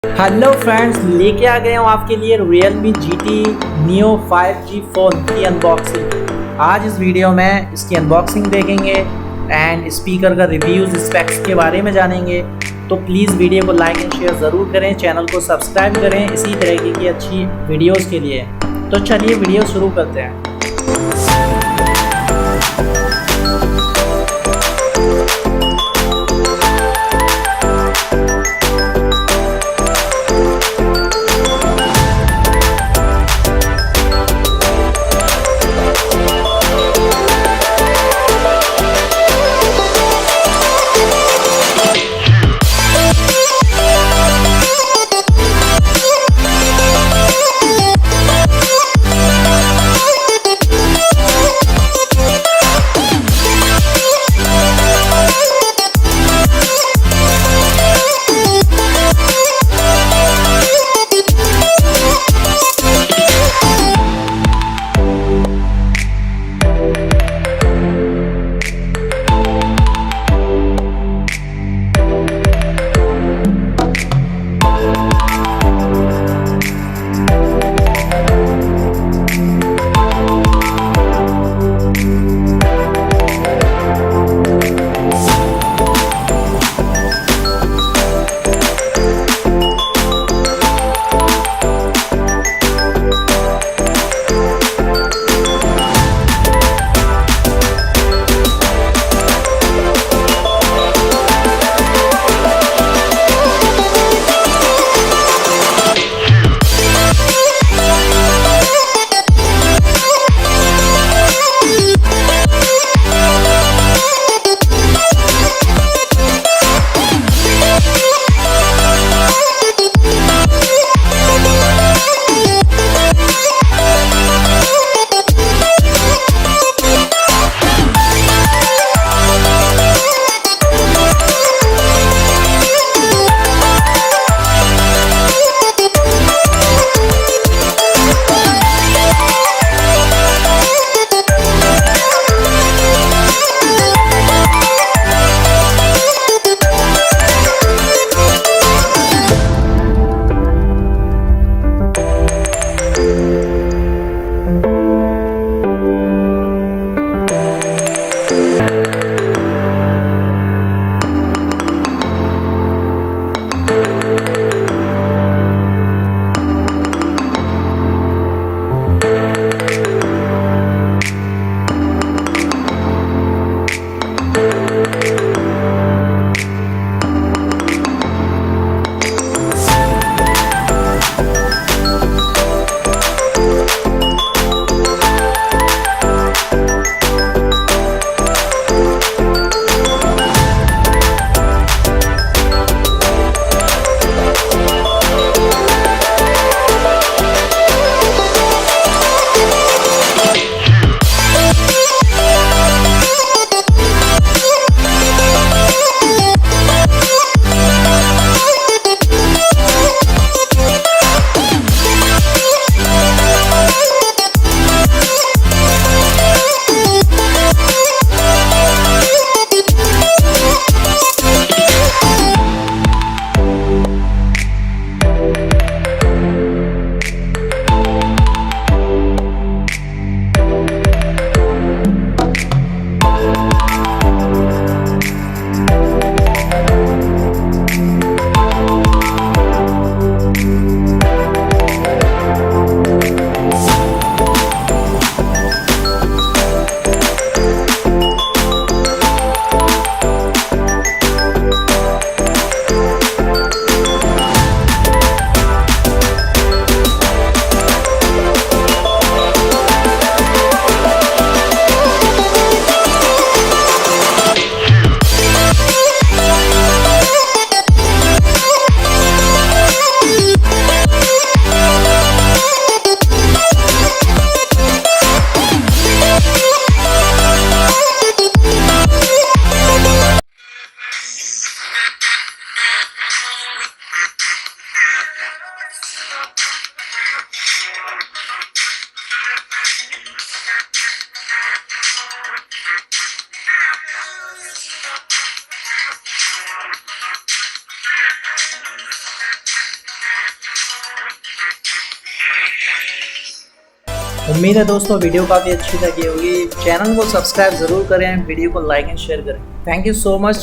Hello friends, लेके आ गए हूँ आपके लिए Realme GT Neo 5G phone की अनबॉक्सिंग। आज इस वीडियो में इसकी अनबॉक्सिंग देखेंगे एंड स्पीकर का रिव्यूज़ स्पेक्स के बारे में जानेंगे। तो प्लीज़ वीडियो को लाइक एंड शेयर ज़रूर करें, चैनल को सब्सक्राइब करें इसी तरीके की अच्छी वीडियोज़ के लिए। तो चलिए वीडियो शुरू करते हैं। उम्मीद है दोस्तों वीडियो काफ़ी अच्छी लगी होगी। चैनल को सब्सक्राइब ज़रूर करें, वीडियो को लाइक एंड शेयर करें। Thank you so much.